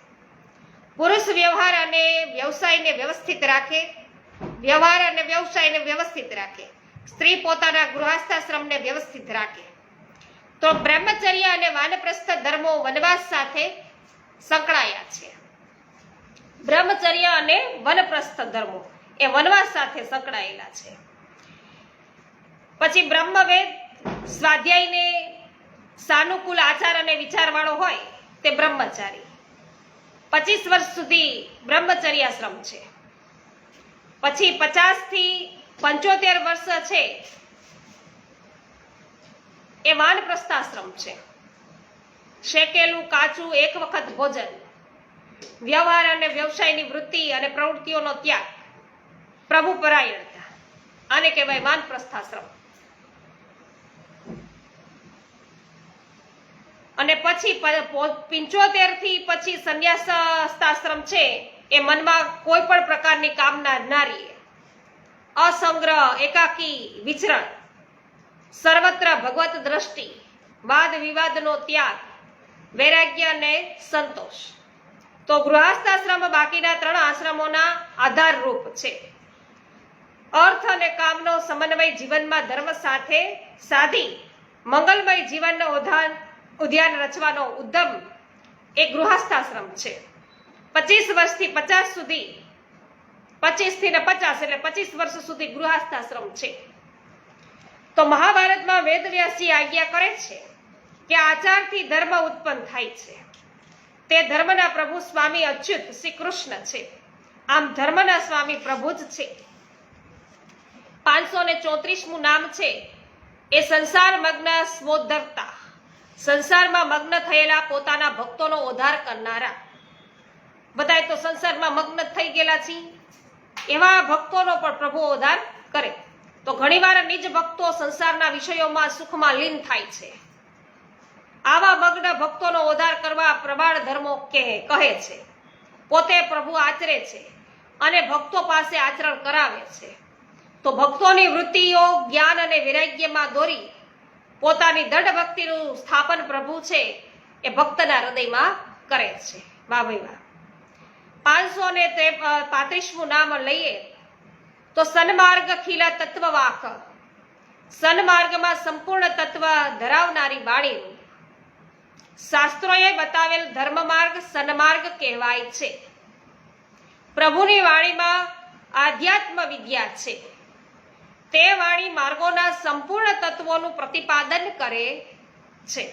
Speaker 1: પુરુષ વ્યવહાર અને વ્યવસાયને વ્યવસ્થિત રાખે, વ્યવહાર અને વ્યવસાયને વ્યવસ્થિત રાખે. સ્ત્રી પોતાના ગૃહસ્થાશ્રમને વ્યવસ્થિત રાખે. તો બ્રહ્મચર્ય અને વાનપ્રસ્થ ધર્મો વનવાસ સાથે સંકળાયા છે. બ્રહ્મચર્ય અને વનપ્રસ્થ ધર્મો એ વનવાસ સાથે સંકળાયેલા છે. પછી બ્રહ્મવેદ, સ્વાધ્યાયને સાનુકૂળ આચાર અને વિચારવાળો હોય તે બ્રહ્મચારી. 25 વર્ષ સુધી બ્રહ્મચર્યાશ્રમ છે. પછી 50 થી 75 વર્ષ છે એ વાનપ્રસ્થાશ્રમ છે. શેકેલું કાચું એક વખત ભોજન, વ્યવહાર અને વ્યવસાયની વૃત્તિ અને પ્રવૃત્તિઓનો ત્યાગ, પ્રભુ પરાયણતા, આને કહેવાય વાનપ્રસ્થાશ્રમ. અને પછી 75 થી પછી સંન્યાસાશ્રમ છે એ મનમાં કોઈ પણ પ્રકારની કામના નારી, અસંગ્રહ, એકાકી વિચરણ, સર્વત્ર ભગવત દ્રષ્ટિ, વાદ વિવાદનો ત્યાગ, વૈરાગ્ય અને સંતોષ. તો ગૃહસ્થાશ્રમ બાકીના 3 આશ્રમોના આધારરૂપ છે. અર્થ અને કામનો સમન્વય જીવનમાં ધર્મ સાથે સાધી મંગલમય જીવનનો ઉદ્યાન રચવાનો ઉદ્યમ એ ગૃહસ્થાશ્રમ છે. 25 વર્ષથી 50 સુધી, 25 થી 50 એટલે 25 વર્ષ સુધી ગૃહસ્થાશ્રમ છે. તો મહાભારતમાં વેદવ્યાસજી આજ્ઞા કરે છે કે આચારથી ધર્મ ઉત્પન્ન થાય છે. તે ધર્મના પ્રભુ સ્વામી અચ્યુત શ્રી કૃષ્ણ છે. આમ ધર્મના સ્વામી પ્રભુ જ છે. 534મું નામ છે એ સંસાર મગ્ન સ્મોદ્ધર્તા. સંસારમાં મગ્ન થયેલા પોતાના ભક્તોનો ઉદ્ધાર કરનારા. બધાય તો સંસારમાં મગ્ન થઈ ગયેલા છીએ, એવા ભક્તોનો પણ પ્રભુ ઉદ્ધાર કરે. તો ઘણીવાર નિજ ભક્તો સંસારના વિષયોમાં સુખમાં લીન થાય છે. આવા મગ્ન ભક્તોનો ઉદ્ધાર કરવા પ્રમાણ ધર્મો કહે છે. પોતે પ્રભુ આચરે છે અને ભક્તો પાસે આચરણ કરાવે છે. તો ભક્તોની વૃત્તિઓ જ્ઞાન અને વૈરાગ્યમાં દોરી પોતાની દૃઢ ભક્તિનું સ્થાપન પ્રભુ છે એ ભક્તના હૃદયમાં કરે છે. વાહ ભાઈ વાહ. 535મું નામ લઈએ તો સન્માર્ગ ખીલા તત્વવાક. સન્માર્ગમાં સંપૂર્ણ તત્વ ધરાવનારી વાણી. શાસ્ત્રોએ બતાવેલ ધર્મમાર્ગ સન્માર્ગ કહેવાય છે. પ્રભુની વાણીમાં આધ્યાત્મ વિદ્યા છે. તે વાણી માર્ગોના સંપૂર્ણ તત્વોનું પ્રતિપાદન કરે છે.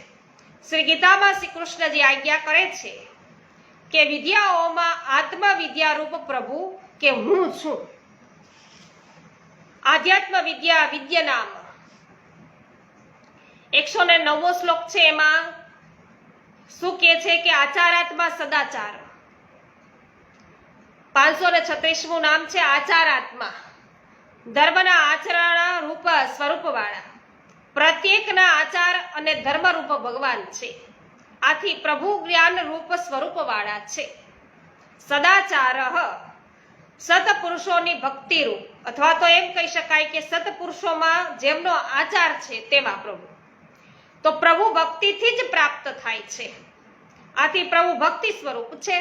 Speaker 1: શ્રી ગીતામાં શ્રી કૃષ્ણજી આજ્ઞા કરે છે કે વિદ્યાઓમાં આત્મવિદ્યારૂપ પ્રભુ કે હું છું. આધ્યાત્મ વિદ્યા વિદ્યનામ 109મો શ્લોક છે. એમાં શું કહે છે કે આચારાત્મા સદાચાર. 536મું નામ છે આચારાત્મા. ધર્મના આચરણ રૂપ સ્વરૂપવાળા. પ્રત્યેકના આચાર અને ધર્મરૂપ ભગવાન છે. આથી પ્રભુ જ્ઞાન રૂપ સ્વરૂપવાળા છે. સદાચાર સતપુરુષોની ભક્તિરૂપ, અથવા તો એમ કહી શકાય કે સતપુરુષોમાં જેમનો આચાર છે તેમાં પ્રભુ. તો પ્રભુ ભક્તિથી જ પ્રાપ્ત થાય છે. આથી પ્રભુ ભક્તિ સ્વરૂપ છે.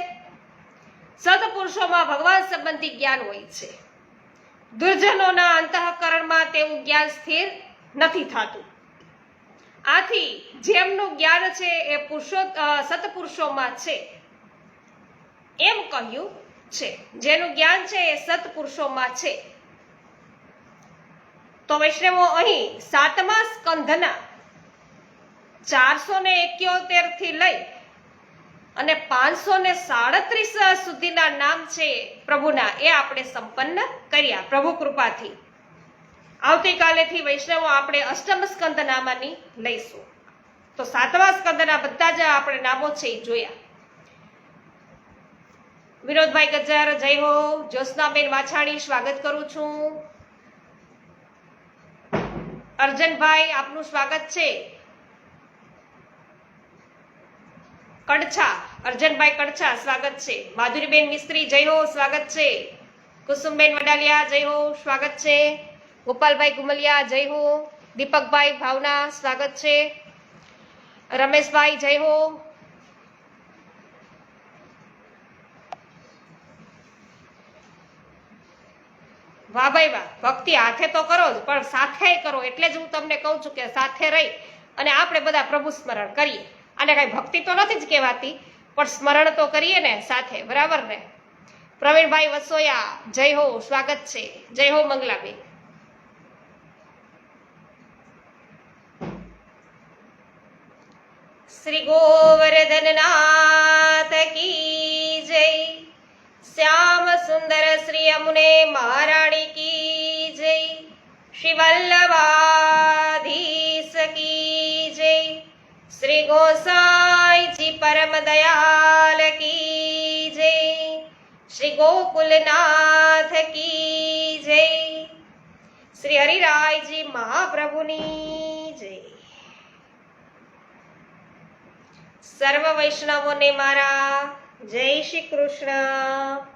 Speaker 1: સદપુરુષોમાં ભગવાન સંબંધી જ્ઞાન હોય છે. દુર્જનોના અંતઃકરણમાં તેવું જ્ઞાન સ્થિર નથી થતું. આથી જેમનું જ્ઞાન છે એ સત્પુરુષોમાં છે એમ કહ્યું છે. જેનું જ્ઞાન છે એ સત્પુરુષોમાં છે. તો વૈષ્ણવો અહીં 7મા સ્કંધના 471 થી લઈ અને 537 સુધીના નામ છે પ્રભુના, એ આપણે સંપન્ન કર્યા પ્રભુ કૃપાથી. આવતીકાલેથી વૈષ્ણવો આપણે અષ્ટમ સ્કંદનામાંની લઈશું. તો 7મા સ્કંદના બધા જ આપણે નામો છે એ જોયા. વિનોદભાઈ ગજ્જર જય હો. જ્યોત્સનાબેન વાછાણી સ્વાગત કરું છું. અર્જનભાઈ આપનું સ્વાગત છે. કડછા, અર્જનભાઈ કડછા સ્વાગત છે. માધુરીબેન મિસ્ત્રી જય હો, સ્વાગત છે. કુસુમબેન વડાલિયા જય હો, સ્વાગત છે. ગોપાલભાઈ ગુમલિયા જય હો. દીપકભાઈ ભાવના સ્વાગત છે. રમેશભાઈ જય હો. વાહ ભાઈ વાહ, ભક્તિ હાથે તો કરો જ પણ સાથે કરો. એટલે જ હું તમને કહું છું કે સાથે રહી અને આપણે બધા પ્રભુ સ્મરણ કરીએ. આને કઈ ભક્તિ તો નથી જ કહેવાતી, પણ સ્મરણ તો કરીએ ને સાથે, બરાબર ને. પ્રવીણભાઈ વસોયા જય હો, સ્વાગત છે. જય હો મંગલાબેન. શ્રી ગોવર્ધનનાથ કી જય. શ્યામ સુંદર શ્રી યમુને મહારાણી કી જય. શ્રી વલ્લભાધીશ કી જય. શ્રી ગોસાઈજી પરમ દયાલ કી જય. શ્રી ગોકુલનાથ કી જય. શ્રી હરિરાયજી મહાપ્રભુની જય. સર્વ વૈષ્ણવોને મારા જય શ્રી કૃષ્ણ.